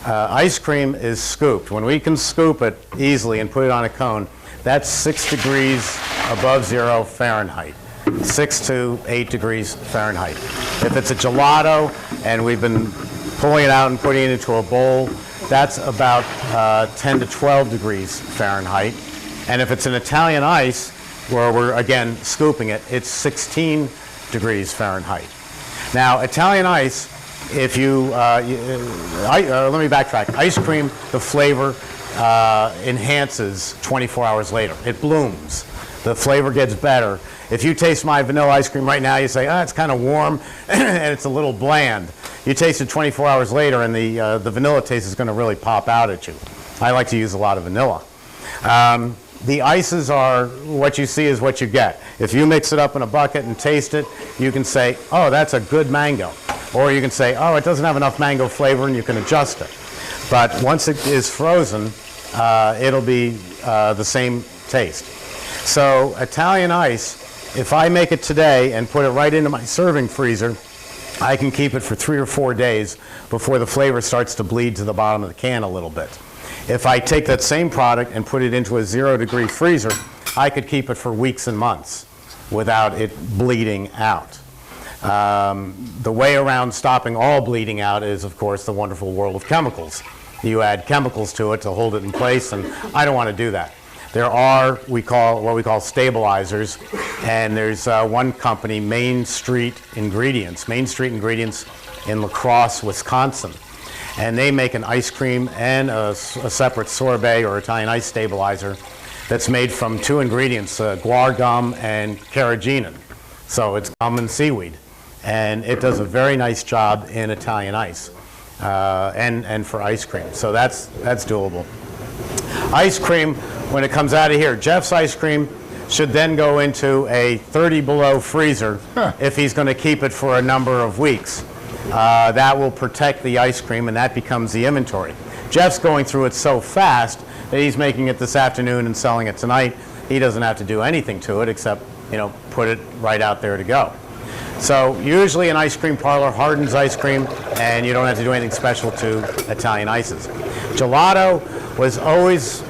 Ice cream is scooped. When we can scoop it easily and put it on a cone, that's 6 degrees above 0 Fahrenheit. 6 to 8 degrees Fahrenheit. If it's a gelato and we've been pulling it out and putting it into a bowl, that's about 10 to 12 degrees Fahrenheit. And if it's an Italian ice, where we're, again, scooping it, it's 16 degrees Fahrenheit. Now, Italian ice, if you, let me backtrack. Ice cream, the flavor enhances 24 hours later. It blooms. The flavor gets better. If you taste my vanilla ice cream right now, you say, it's kind of warm and it's a little bland. You taste it 24 hours later and the vanilla taste is going to really pop out at you. I like to use a lot of vanilla. The ices are, what you see is what you get. If you mix it up in a bucket and taste it, you can say, oh, that's a good mango. Or you can say, oh, it doesn't have enough mango flavor, and you can adjust it. But once it is frozen, it'll be the same taste. So Italian ice, if I make it today and put it right into my serving freezer, I can keep it for 3 or 4 days before the flavor starts to bleed to the bottom of the can a little bit. If I take that same product and put it into a 0-degree freezer, I could keep it for weeks and months without it bleeding out. The way around stopping all bleeding out is, of course, the wonderful world of chemicals. You add chemicals to it to hold it in place, and I don't want to do that. There are what we call stabilizers, and there's one company, Main Street Ingredients in La Crosse, Wisconsin. and they make an ice cream and a separate sorbet or Italian ice stabilizer that's made from 2 ingredients, guar gum and carrageenan. So it's gum and seaweed, and it does a very nice job in Italian ice and for ice cream. So that's doable. Ice cream, when it comes out of here, Jeff's ice cream should then go into a 30 below freezer if he's going to keep it for a number of weeks. That will protect the ice cream, and that becomes the inventory. Jeff's going through it so fast that he's making it this afternoon and selling it tonight. He doesn't have to do anything to it except, put it right out there to go. So usually an ice cream parlor hardens ice cream, and you don't have to do anything special to Italian ices. Gelato was always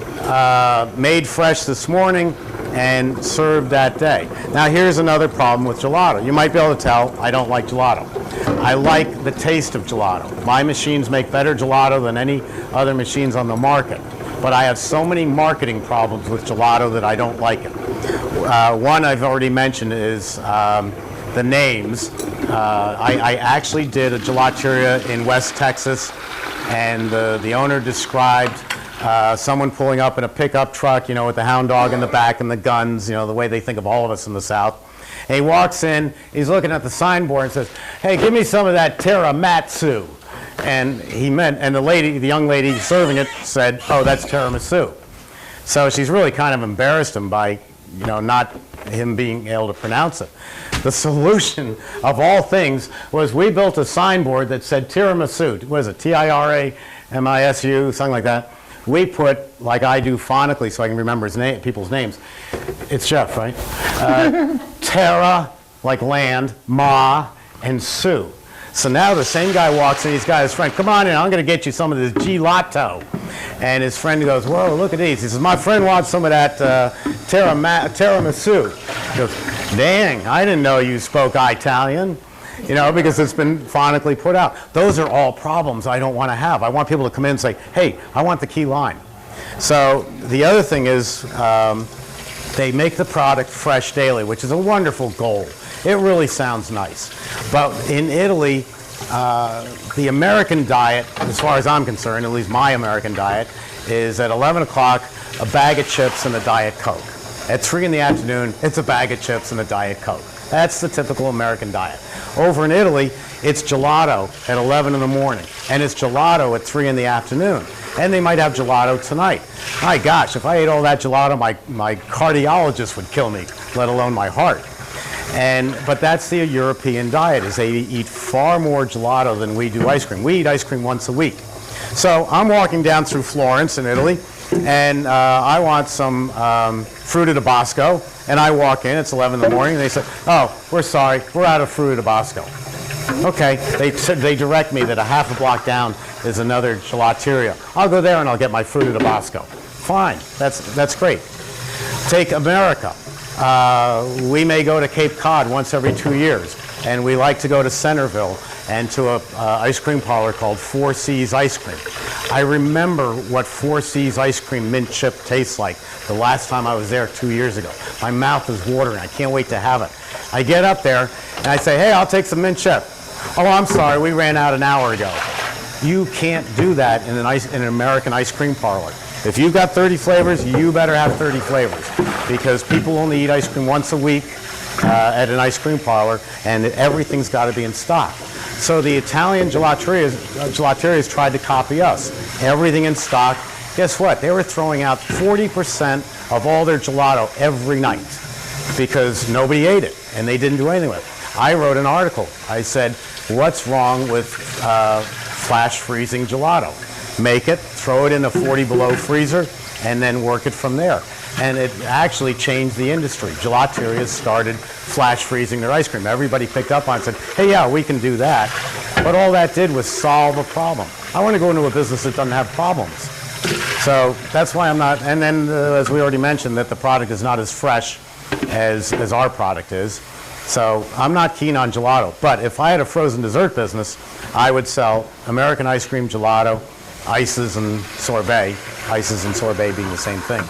made fresh this morning and served that day. Now here's another problem with gelato. You might be able to tell I don't like gelato. I like the taste of gelato. My machines make better gelato than any other machines on the market. But I have so many marketing problems with gelato that I don't like it. One I've already mentioned is the names. I actually did a gelateria in West Texas, and the owner described someone pulling up in a pickup truck, with the hound dog in the back and the guns, the way they think of all of us in the South. And he walks in, he's looking at the signboard and says, "Hey, give me some of that tiramisu." And the young lady serving it said, "Oh, that's tiramisu." So she's really kind of embarrassed him by, not him being able to pronounce it. The solution of all things was we built a signboard that said tiramisu. What is it? Tiramisu, something like that. We put, like I do phonically so I can remember people's names. It's Jeff, right? Terra, like land, ma, and Sue. So now the same guy walks in, he's got his friend, "Come on in, I'm going to get you some of this gelato." And his friend goes, "Whoa, look at these." He says, "My friend wants some of that tiramisu." He goes, "Dang, I didn't know you spoke Italian." Because it's been phonically put out. Those are all problems I don't want to have. I want people to come in and say, "Hey, I want the key lime." So the other thing is they make the product fresh daily, which is a wonderful goal. It really sounds nice. But in Italy, the American diet, as far as I'm concerned, at least my American diet, is at 11 o'clock, a bag of chips and a Diet Coke. At 3 in the afternoon, it's a bag of chips and a Diet Coke. That's the typical American diet. Over in Italy, it's gelato at 11 in the morning, and it's gelato at 3 in the afternoon. And they might have gelato tonight. My gosh, if I ate all that gelato, my cardiologist would kill me, let alone my heart. But that's the European diet, is they eat far more gelato than we do ice cream. We eat ice cream once a week. So I'm walking down through Florence in Italy, and I want some Fruta di Bosco, and I walk in, it's 11 in the morning, and they say, "Oh, we're sorry, we're out of Fruta di Bosco." Okay, they direct me that a half a block down is another gelateria. I'll go there and I'll get my Fruta di Bosco. Fine, that's great. Take America. We may go to Cape Cod once every 2 years, and we like to go to Centerville and to a ice cream parlor called 4 C's Ice Cream. I remember what 4 C's ice cream mint chip tastes like the last time I was there 2 years ago. My mouth is watering. I can't wait to have it. I get up there and I say, "Hey, I'll take some mint chip." "Oh, I'm sorry, we ran out an hour ago." You can't do that in an American ice cream parlor. If you've got 30 flavors, you better have 30 flavors, because people only eat ice cream once a week at an ice cream parlor, and everything's got to be in stock. So the Italian gelaterias tried to copy us. Everything in stock. Guess what? They were throwing out 40% of all their gelato every night because nobody ate it, and they didn't do anything with it. I wrote an article. I said, "What's wrong with flash freezing gelato? Make it, throw it in a 40 below freezer, and then work it from there." And it actually changed the industry. Gelaterias started flash freezing their ice cream. Everybody picked up on it and said, "Hey, yeah, we can do that." But all that did was solve a problem. I want to go into a business that doesn't have problems. So that's why I'm not, and then as we already mentioned, that the product is not as fresh as our product is. So I'm not keen on gelato. But if I had a frozen dessert business, I would sell American ice cream, gelato, ices and sorbet being the same thing,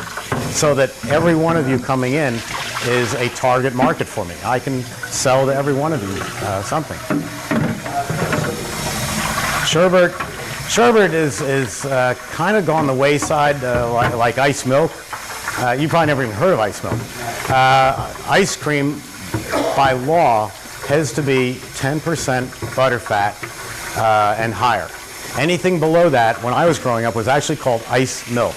so that every one of you coming in is a target market for me. I can sell to every one of you something. Sherbet, Sherbet is kind of gone the wayside, like ice milk. You probably never even heard of ice milk. Ice cream, by law, has to be 10% butterfat and higher. Anything below that, when I was growing up, was actually called ice milk.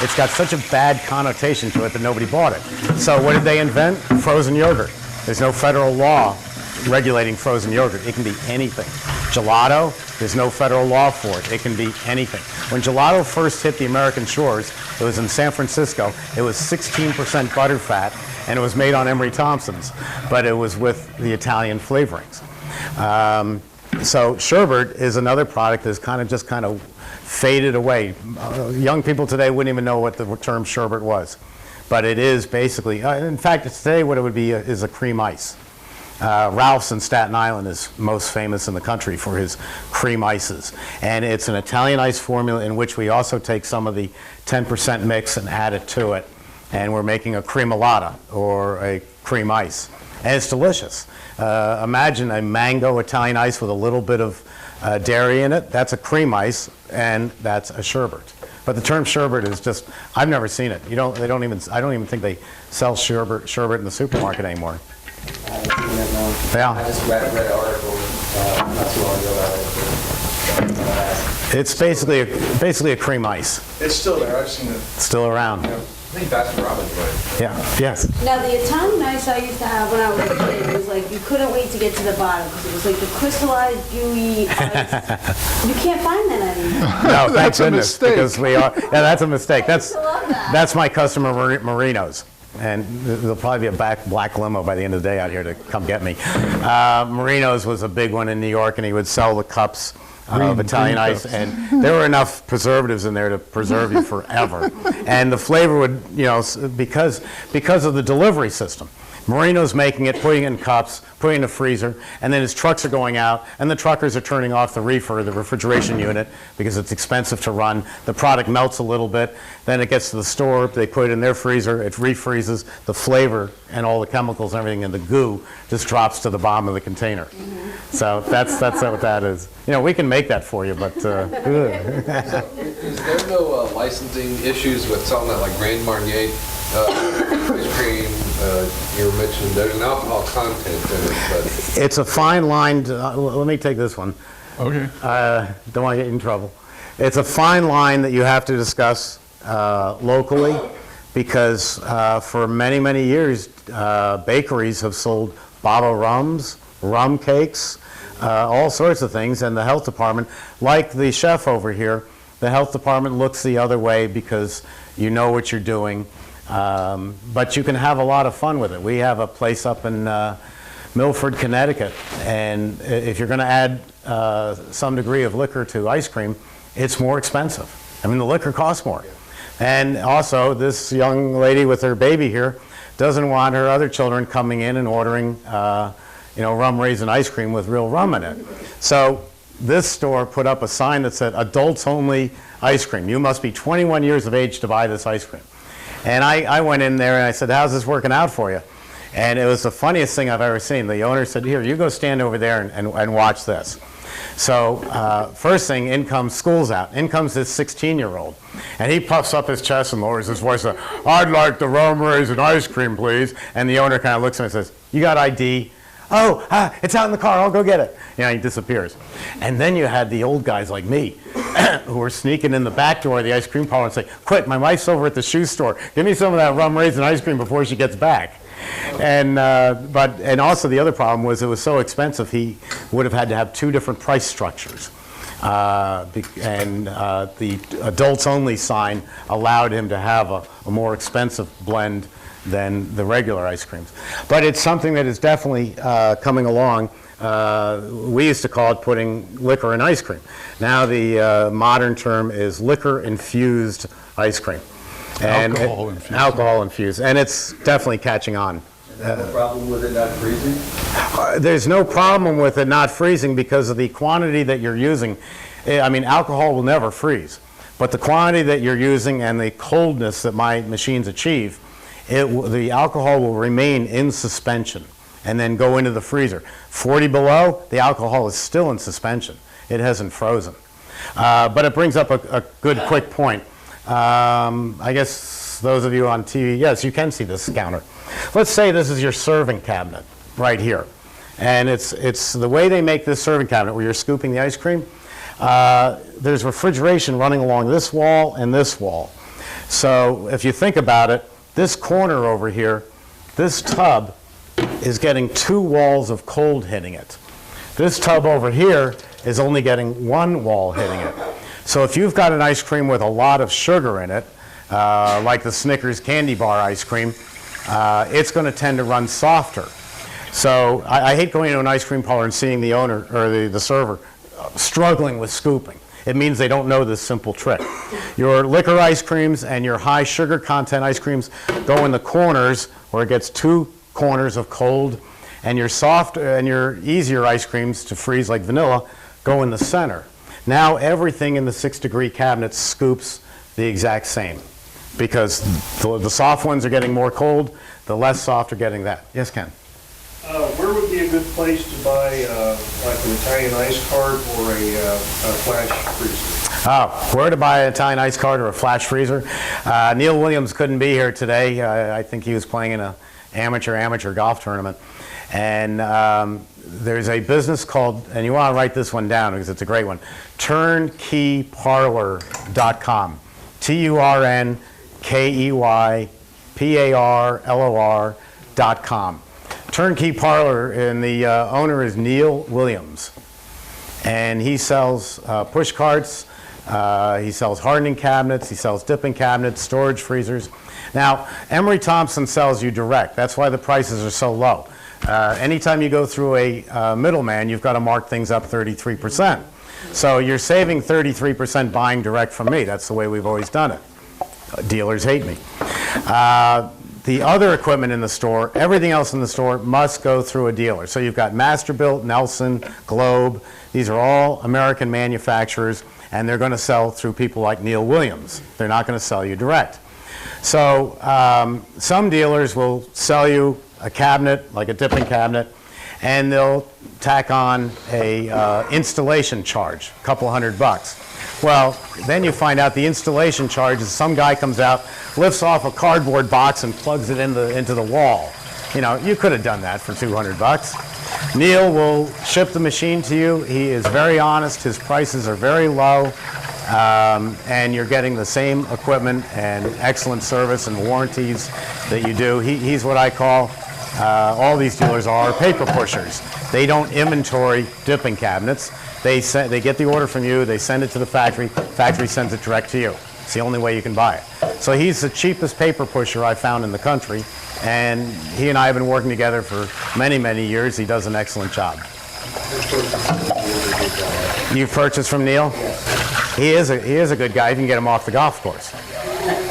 It's got such a bad connotation to it that nobody bought it. So what did they invent? Frozen yogurt. There's no federal law regulating frozen yogurt. It can be anything. Gelato, there's no federal law for it. It can be anything. When gelato first hit the American shores, it was in San Francisco. It was 16% butterfat, and it was made on Emery Thompson's, but it was with the Italian flavorings. So sherbet is another product that's just kind of faded away. Young people today wouldn't even know what the term sherbet was, but it is basically, in fact, today what it would be is a cream ice. Ralph's in Staten Island is most famous in the country for his cream ices. And it's an Italian ice formula in which we also take some of the 10% mix and add it to it. And we're making a creamolata or a cream ice. And it's delicious. Imagine a mango Italian ice with a little bit of dairy in it. That's a cream ice, and that's a sherbet. But the term sherbet is just, I've never seen it. I don't even think they sell sherbet in the supermarket anymore. Yeah. I just read an article not too long ago about it. It's basically a cream ice. It's still there, I've seen it. It's still around. I think that's Robin's right. Yeah. Yes. Now, the Italian ice I used to have when I was a kid, it was like you couldn't wait to get to the bottom because it was like the crystallized, gooey ice. You can't find that anymore. No, thank That's a goodness, mistake. because we are. Yeah, that's a mistake. I used to love that. That's my customer Marinos. And there'll probably be a black limo by the end of the day out here to come get me. Marinos was a big one in New York, and he would sell the cups of Italian ice, cups. and there were enough preservatives in there to preserve you forever. And the flavor would, because of the delivery system. Marino's making it, putting it in cups, putting it in the freezer, and then his trucks are going out, and the truckers are turning off the reefer, the refrigeration unit, because it's expensive to run. The product melts a little bit, then it gets to the store, they put it in their freezer, it refreezes, the flavor and all the chemicals and everything, and the goo just drops to the bottom of the container. So that's what that is. We can make that for you, but Is there no licensing issues with selling that like Grand Marnier ice cream? You were mentioning there's an alcohol content in it, but it's a fine line. Let me take this one. Okay. Don't want to get in trouble. It's a fine line that you have to discuss locally, because for many, many years, bakeries have sold bottle rums, rum cakes, all sorts of things, and the health department, like the chef over here, the health department looks the other way because you know what you're doing. But you can have a lot of fun with it. We have a place up in Milford, Connecticut, and if you're going to add some degree of liquor to ice cream, it's more expensive. I mean, the liquor costs more. And also, this young lady with her baby here doesn't want her other children coming in and ordering rum raisin ice cream with real rum in it. So this store put up a sign that said, adults only ice cream. You must be 21 years of age to buy this ice cream. And I went in there and I said, how's this working out for you? And it was the funniest thing I've ever seen. The owner said, here, you go stand over there and watch this. So first thing, in comes, school's out. In comes this 16-year-old. And he puffs up his chest and lowers his voice, I'd like the rum raisin ice cream, please. And the owner kind of looks at him and says, you got ID? Oh, it's out in the car, I'll go get it. He disappears. And then you had the old guys like me who were sneaking in the back door of the ice cream parlor and say, quick, my wife's over at the shoe store. Give me some of that rum raisin ice cream before she gets back. And also the other problem was it was so expensive, he would have had to have 2 different price structures. The adults only sign allowed him to have a more expensive blend than the regular ice creams. But it's something that is definitely coming along. We used to call it putting liquor in ice cream. Now the modern term is liquor-infused ice cream. And alcohol infused. And it's definitely catching on. No problem with it not freezing? There's no problem with it not freezing because of the quantity that you're using. I mean, alcohol will never freeze. But the quantity that you're using and the coldness that my machines achieve, the alcohol will remain in suspension and then go into the freezer. 40 below, the alcohol is still in suspension. It hasn't frozen. But it brings up a good quick point. I guess those of you on TV, yes, you can see this counter. Let's say this is your serving cabinet right here. And it's the way they make this serving cabinet where you're scooping the ice cream. There's refrigeration running along this wall and this wall. So if you think about it, this corner over here, this tub is getting 2 walls of cold hitting it. This tub over here is only getting 1 wall hitting it. So if you've got an ice cream with a lot of sugar in it, like the Snickers candy bar ice cream, it's going to tend to run softer. So I hate going to an ice cream parlor and seeing the owner or the server struggling with scooping. It means they don't know this simple trick. Your liquor ice creams and your high sugar content ice creams go in the corners where it gets 2 corners of cold, and your soft and your easier ice creams to freeze like vanilla go in the center. Now everything in the 6-degree cabinet scoops the exact same because the soft ones are getting more cold, the less soft are getting that. Yes, Ken? Where would be a good place to buy like an Italian ice cart or a flash freezer? Oh, where to buy an Italian ice cart or a flash freezer? Neil Williams couldn't be here today. I think he was playing in an amateur golf tournament. And there's a business called, and you want to write this one down because it's a great one, turnkeyparlor.com. turnkeyparlor.com. Turnkey Parlor, and the owner is Neil Williams. And he sells push carts, he sells hardening cabinets, he sells dipping cabinets, storage freezers. Now, Emery Thompson sells you direct. That's why the prices are so low. Anytime you go through a middleman, you've got to mark things up 33%. So you're saving 33% buying direct from me. That's the way we've always done it. Dealers hate me. The other equipment in the store, everything else in the store must go through a dealer. So you've got Masterbuilt, Nelson, Globe. These are all American manufacturers, and they're going to sell through people like Neil Williams. They're not going to sell you direct. So some dealers will sell you a cabinet, like a dipping cabinet, and they'll tack on a installation charge, a couple $100. Well, then you find out the installation charge is some guy comes out, lifts off a cardboard box and plugs it into the wall. You know, you could have done that for $200. Neil will ship the machine to you. He is very honest. His prices are very low, and you're getting the same equipment and excellent service and warranties that you do. He's what I call, all these dealers are paper pushers. They don't inventory dipping cabinets. They get the order from you, they send it to the factory sends it direct to you. It's the only way you can buy it. So he's the cheapest paper pusher I've found in the country, and he and I have been working together for many, many years. He does an excellent job. You've purchased from Neil? He is a good guy. You can get him off the golf course.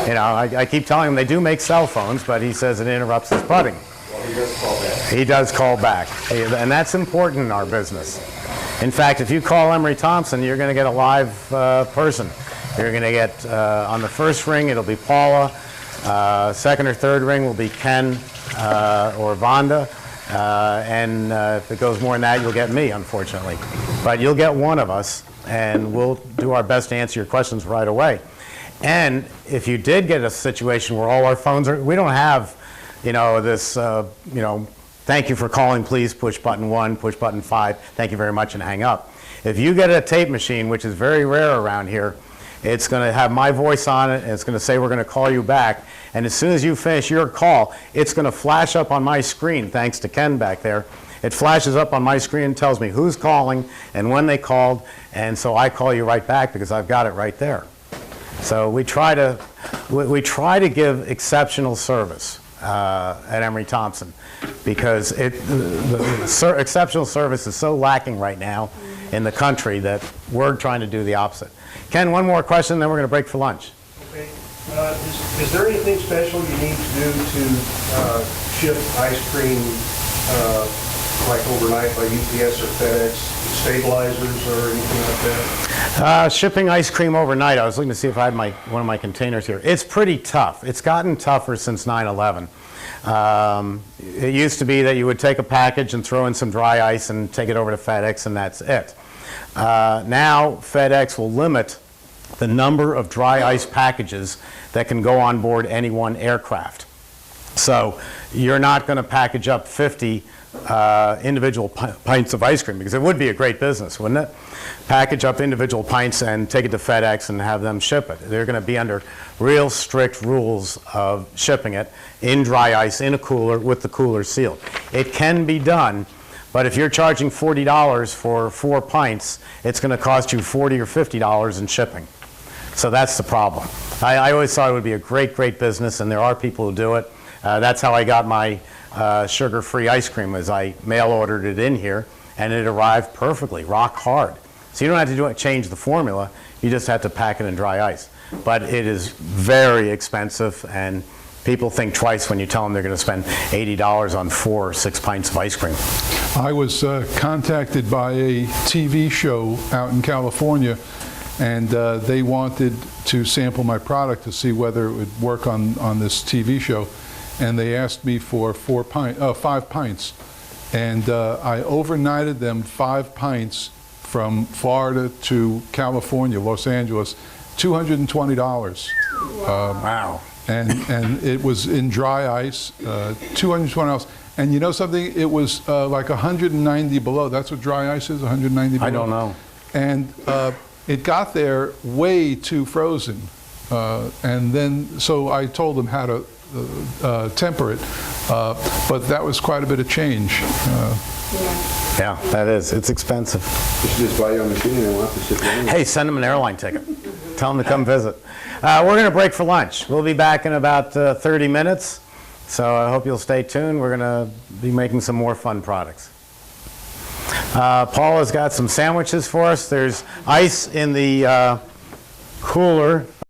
You know, I keep telling him they do make cell phones, but he says it interrupts his putting. Well, he does call back. He does call back, and that's important in our business. In fact, if you call Emery Thompson, you're going to get a live person. You're going to get, on the first ring, it'll be Paula. Second or third ring will be Ken or Vonda. And if it goes more than that, you'll get me, unfortunately. But you'll get one of us, and we'll do our best to answer your questions right away. And if you did get a situation where all our phones are, we don't have, you know, this, you know, thank you for calling, please push button 1, push button 5, thank you very much, and hang up. If you get a tape machine, which is very rare around here, it's going to have my voice on it, and it's going to say we're going to call you back. And as soon as you finish your call, it's going to flash up on my screen, thanks to Ken back there. It flashes up on my screen and tells me who's calling and when they called, and so I call you right back because I've got it right there. So we try to give exceptional service at Emery Thompson, because exceptional service is so lacking right now in the country that we're trying to do the opposite. Ken, one more question, then we're going to break for lunch. Okay. Is there anything special you need to do to ship ice cream like overnight by UPS or FedEx, stabilizers or anything like that? Shipping ice cream overnight, I was looking to see if I had one of my containers here. It's pretty tough. It's gotten tougher since 9/11. It used to be that you would take a package and throw in some dry ice and take it over to FedEx, and that's it. Now FedEx will limit the number of dry ice packages that can go on board any one aircraft. So you're not going to package up 50 individual pints of ice cream, because it would be a great business, wouldn't it? Package up individual pints and take it to FedEx and have them ship it. They're going to be under real strict rules of shipping it in dry ice in a cooler with the cooler sealed. It can be done, but if you're charging $40 for 4 pints, it's going to cost you $40 or $50 in shipping. So that's the problem. I always thought it would be a great, great business, and there are people who do it. That's how I got my sugar-free ice cream, as I mail ordered it in here, and it arrived perfectly, rock hard. So you don't have to change the formula, you just have to pack it in dry ice. But it is very expensive, and people think twice when you tell them they're going to spend $80 on 4 or 6 pints of ice cream. I was contacted by a TV show out in California, and they wanted to sample my product to see whether it would work on this TV show. And they asked me for 5 pints. And I overnighted them 5 pints from Florida to California, Los Angeles, $220. Wow. And it was in dry ice, $220. And you know something? It was like 190 below. That's what dry ice is, 190 below. I don't know. And it got there way too frozen. And then, so I told them how to temper it, but that was quite a bit of change. Yeah, that is. It's expensive. You should just buy your machine and we'll have to ship it in. Hey, send them an airline ticket. Tell them to come visit. We're going to break for lunch. We'll be back in about 30 minutes, so I hope you'll stay tuned. We're going to be making some more fun products. Paul has got some sandwiches for us. There's ice in the cooler.